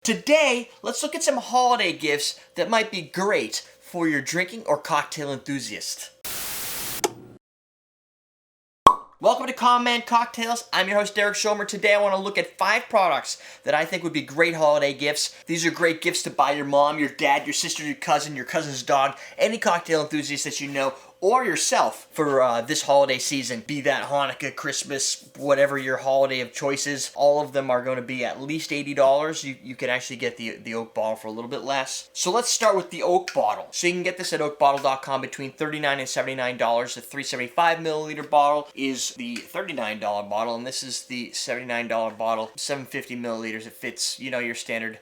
Today, let's look at some holiday gifts that might be great for your drinking or cocktail enthusiast. Welcome to Common Man Cocktails. I'm your host, Derrick Schommer. Today I want to look at 5 products that I think would be great holiday gifts. These are great gifts to buy your mom, your dad, your sister, your cousin, your cousin's dog, any cocktail enthusiast that you know, or yourself for this holiday season. Be that Hanukkah, Christmas, whatever your holiday of choice is. All of them are going to be at least $80. You can actually get the oak bottle for a little bit less. So let's start with the oak bottle. So you can get this at oakbottle.com between $39 and $79. The 375 milliliter bottle is the $39 bottle, and this is the $79 bottle, 750 milliliters. It fits, your standard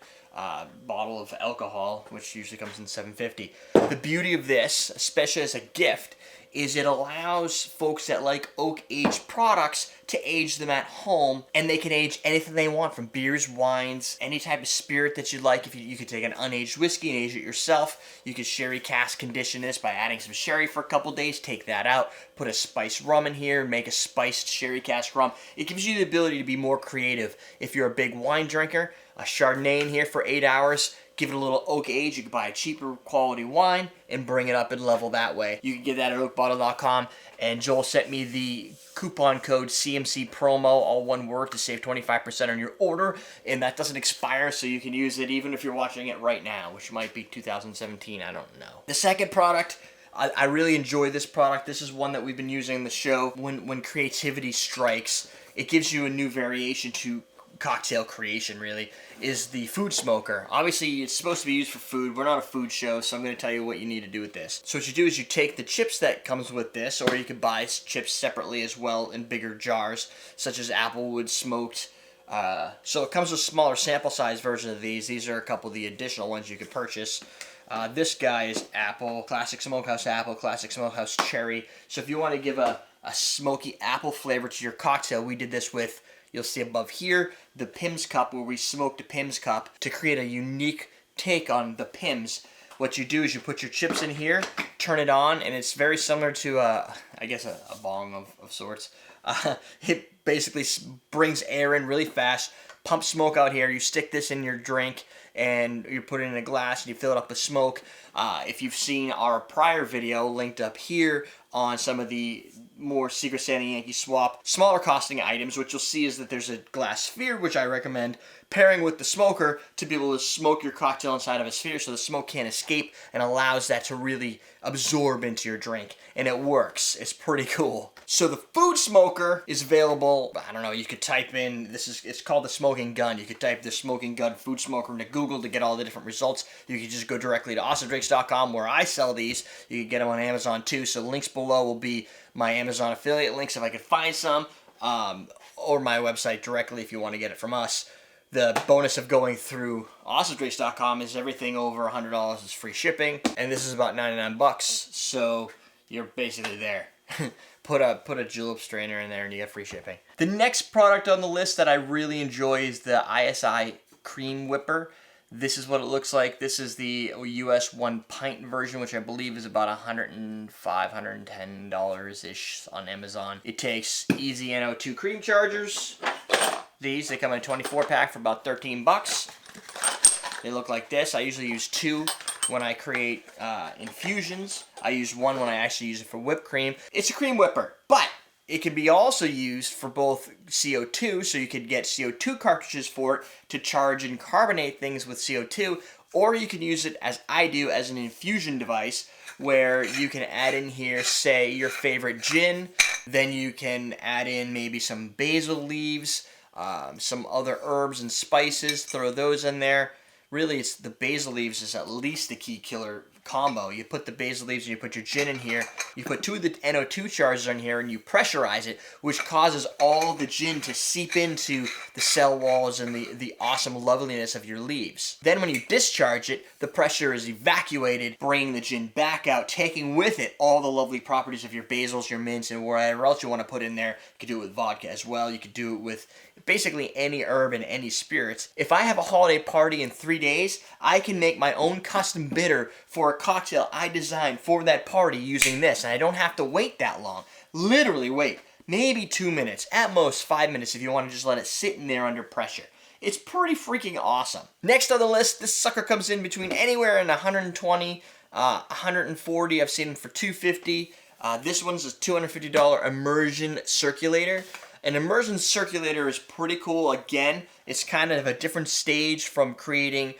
bottle of alcohol, which usually comes in 750. The beauty of this, especially as a gift, is it allows folks that like oak-aged products to age them at home, and they can age anything they want, from beers, wines, any type of spirit that you like. If you could take an unaged whiskey and age it yourself. You could sherry cask condition this by adding some sherry for a couple days, take that out, put a spiced rum in here, make a spiced sherry cask rum. It gives you the ability to be more creative. If you're a big wine drinker, a Chardonnay in here for 8 hours, give it a little oak age. You can buy a cheaper quality wine and bring it up in level that way. You can get that at oakbottle.com, and Joel sent me the coupon code CMC promo, all one word, to save 25% on your order, and that doesn't expire, so you can use it even if you're watching it right now, which might be 2017, I don't know. The second product, I really enjoy this product. This is one that we've been using in the show. When creativity strikes, it gives you a new variation to cocktail creation, really, is the food smoker. Obviously, it's supposed to be used for food. We're not a food show, so I'm going to tell you what you need to do with this. So what you do is you take the chips that comes with this, or you can buy chips separately as well in bigger jars, such as Applewood smoked. So it comes with a smaller sample size version of these. These are a couple of the additional ones you could purchase. This guy is apple, classic smokehouse apple, classic smokehouse cherry. So if you want to give a smoky apple flavor to your cocktail, we did this with, you'll see above here, the Pimm's cup, where we smoked a Pimm's cup to create a unique take on the Pimm's. What you do is you put your chips in here, turn it on, and it's very similar to, I guess, a bong of sorts. It basically brings air in really fast, pumps smoke out here. You stick this in your drink, and you put it in a glass, and you fill it up with smoke. If you've seen our prior video linked up here on some of the more Secret Santa Yankee Swap smaller costing items, what you'll see is that there's a glass sphere, which I recommend pairing with the smoker to be able to smoke your cocktail inside of a sphere so the smoke can't escape, and allows that to really absorb into your drink. And it works. It's pretty cool. So the food smoker is available. I don't know, you could type in, it's called the smoking gun. You could type the smoking gun food smoker into Google to get all the different results. You could just go directly to awesomeDrinks.com, where I sell these. You can get them on Amazon too. So links below will be my Amazon affiliate links if I could find some, or my website directly if you want to get it from us. The bonus of going through awesomeDrinks.com is everything over $100 is free shipping, and this is about 99 bucks, so you're basically there. Put a julep strainer in there and you get free shipping. The next product on the list that I really enjoy is the Isi Cream Whipper. This is what it looks like. This is the US 1 pint version, which I believe is about $105, $110-ish on Amazon. It takes Easy NO2 cream chargers. They come in a 24 pack for about 13 bucks. They look like this. I usually use 2 when I create infusions. I use 1 when I actually use it for whipped cream. It's a cream whipper, but it can be also used for both CO2, so you could get CO2 cartridges for it to charge and carbonate things with CO2, or you can use it, as I do, as an infusion device, where you can add in here, say, your favorite gin, then you can add in maybe some basil leaves, some other herbs and spices, throw those in there. Really, it's the basil leaves is at least the key killer combo. You put the basil leaves and you put your gin in here. You put 2 of the NO2 chargers in here and you pressurize it, which causes all the gin to seep into the cell walls and the awesome loveliness of your leaves. Then when you discharge it, the pressure is evacuated, bringing the gin back out, taking with it all the lovely properties of your basils, your mints, and whatever else you want to put in there. You could do it with vodka as well. You could do it with basically any herb and any spirits. If I have a holiday party in 3 days, I can make my own custom bitter for a cocktail I designed for that party using this, and I don't have to wait that long. Literally wait maybe 2 minutes, at most 5 minutes if you want to just let it sit in there under pressure. It's pretty freaking awesome. Next on the list, this sucker comes in between anywhere in 120, 140. I've seen them for $250. This one's a $250 Immersion Circulator. An Immersion Circulator is pretty cool. Again, it's kind of a different stage from creating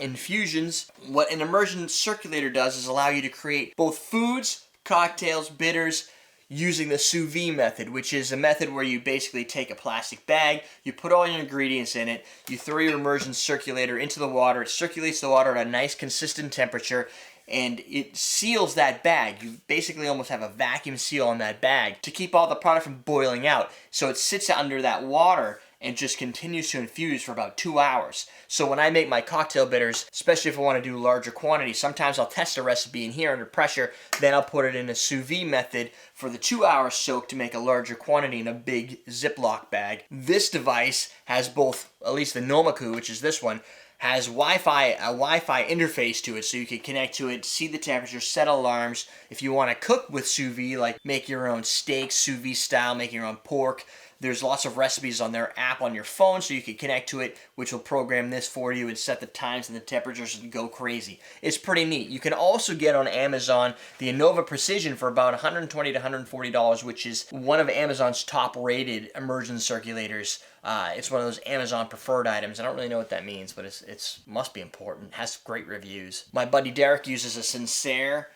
infusions. What an Immersion Circulator does is allow you to create both foods, cocktails, bitters, using the sous vide method, which is a method where you basically take a plastic bag, you put all your ingredients in it, you throw your Immersion Circulator into the water, it circulates the water at a nice consistent temperature, and it seals that bag. You basically almost have a vacuum seal on that bag to keep all the product from boiling out. So it sits under that water and just continues to infuse for about 2 hours. So when I make my cocktail bitters, especially if I want to do larger quantities, sometimes I'll test a recipe in here under pressure, then I'll put it in a sous vide method for the 2-hour soak to make a larger quantity in a big Ziploc bag. This device has both, at least the Nomaku, which is this one, has a Wi-Fi interface to it, so you can connect to it, see the temperature, set alarms. If you want to cook with sous vide, like make your own steaks, sous vide style, make your own pork, there's lots of recipes on their app on your phone, so you can connect to it, which will program this for you and set the times and the temperatures and go crazy. It's pretty neat. You can also get on Amazon the Innova Precision for about $120 to $140, which is one of Amazon's top-rated immersion circulators. It's one of those Amazon preferred items. I don't really know what that means, but it's must be important. It has great reviews. My buddy Derrick uses a Sincere,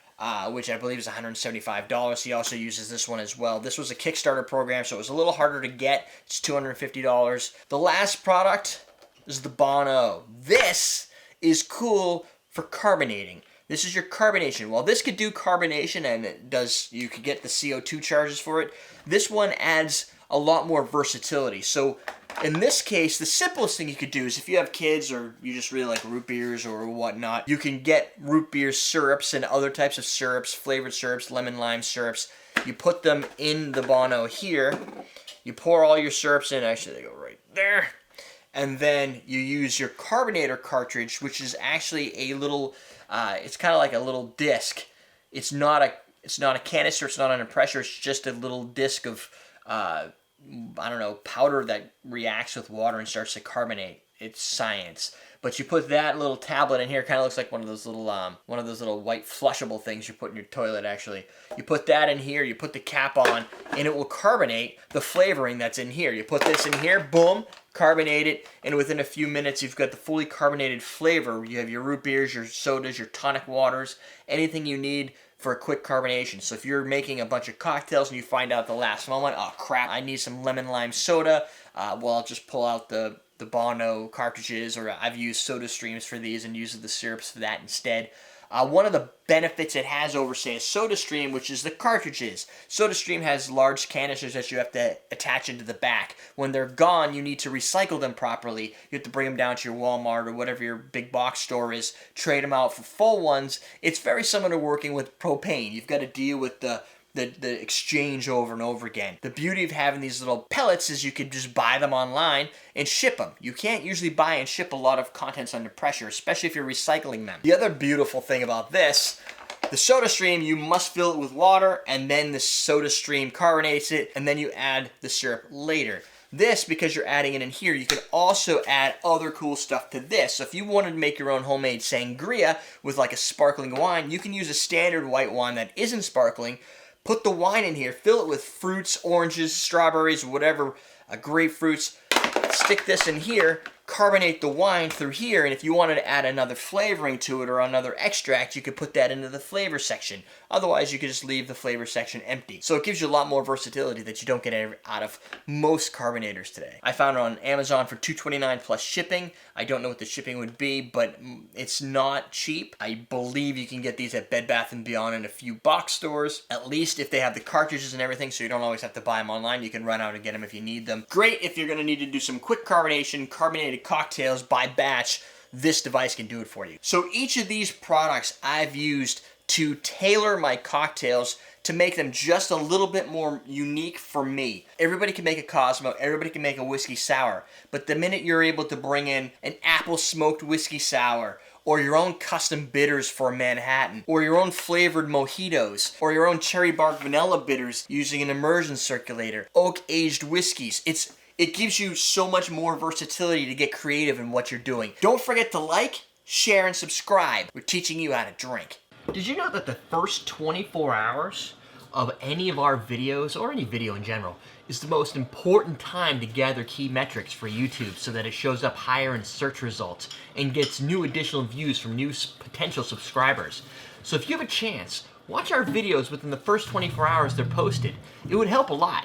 which I believe is $175. He also uses this one as well. This was a Kickstarter program, so it was a little harder to get. It's $250. The last product is the Bono. This is cool for carbonating. This is your carbonation. While this could do carbonation and you could get the CO2 charges for it, this one adds a lot more versatility. So in this case, the simplest thing you could do is if you have kids or you just really like root beers or whatnot, you can get root beer syrups and other types of syrups, flavored syrups, lemon lime syrups. You put them in the Bono here. You pour all your syrups in. Actually, they go right there. And then you use your Carbonator cartridge, which is actually a little, it's kind of like a little disc. It's not a canister, it's not under pressure, it's just a little disc of I don't know, powder that reacts with water and starts to carbonate. It's science. But you put that little tablet in here, kind of looks like one of those little white flushable things you put in your toilet, actually. You put that in here, you put the cap on, and it will carbonate the flavoring that's in here. You put this in here, boom, carbonate it, and within a few minutes you've got the fully carbonated flavor. You have your root beers, your sodas, your tonic waters, anything you need for a quick carbonation. So if you're making a bunch of cocktails and you find out at the last moment, oh crap, I need some lemon lime soda, well, I'll just pull out the Bono cartridges, or I've used Soda Streams for these and used the syrups for that instead. One of the benefits it has over, say, a Soda Stream, which is the cartridges. Soda Stream has large canisters that you have to attach into the back. When they're gone, you need to recycle them properly. You have to bring them down to your Walmart or whatever your big box store is, trade them out for full ones. It's very similar to working with propane. You've got to deal with the exchange over and over again. The beauty of having these little pellets is you could just buy them online and ship them. You can't usually buy and ship a lot of contents under pressure, especially if you're recycling them. The other beautiful thing about this, the Soda Stream, you must fill it with water, and then the Soda Stream carbonates it, and then you add the syrup later. This, because you're adding it in here, you can also add other cool stuff to this. So if you wanted to make your own homemade sangria with like a sparkling wine, you can use a standard white wine that isn't sparkling, put the wine in here, fill it with fruits, oranges, strawberries, whatever, grapefruits, stick this in here, carbonate the wine through here, and if you wanted to add another flavoring to it or another extract, you could put that into the flavor section. Otherwise, you could just leave the flavor section empty. So it gives you a lot more versatility that you don't get out of most carbonators today. I found it on Amazon for $229 plus shipping. I don't know what the shipping would be, but it's not cheap. I believe you can get these at Bed Bath & Beyond and a few box stores, at least if they have the cartridges and everything, so you don't always have to buy them online. You can run out and get them if you need them. Great if you're going to need to do some quick carbonation, carbonated cocktails by batch. This device can do it for you. So each of these products I've used to tailor my cocktails to make them just a little bit more unique for me. Everybody can make a Cosmo, everybody can make a whiskey sour, but the minute you're able to bring in an apple smoked whiskey sour, or your own custom bitters for Manhattan, or your own flavored mojitos, or your own cherry bark vanilla bitters using an immersion circulator, oak aged whiskeys, It gives you so much more versatility to get creative in what you're doing. Don't forget to like, share, and subscribe. We're teaching you how to drink. Did you know that the first 24 hours of any of our videos, or any video in general, is the most important time to gather key metrics for YouTube so that it shows up higher in search results and gets new additional views from new potential subscribers? So if you have a chance, watch our videos within the first 24 hours they're posted. It would help a lot.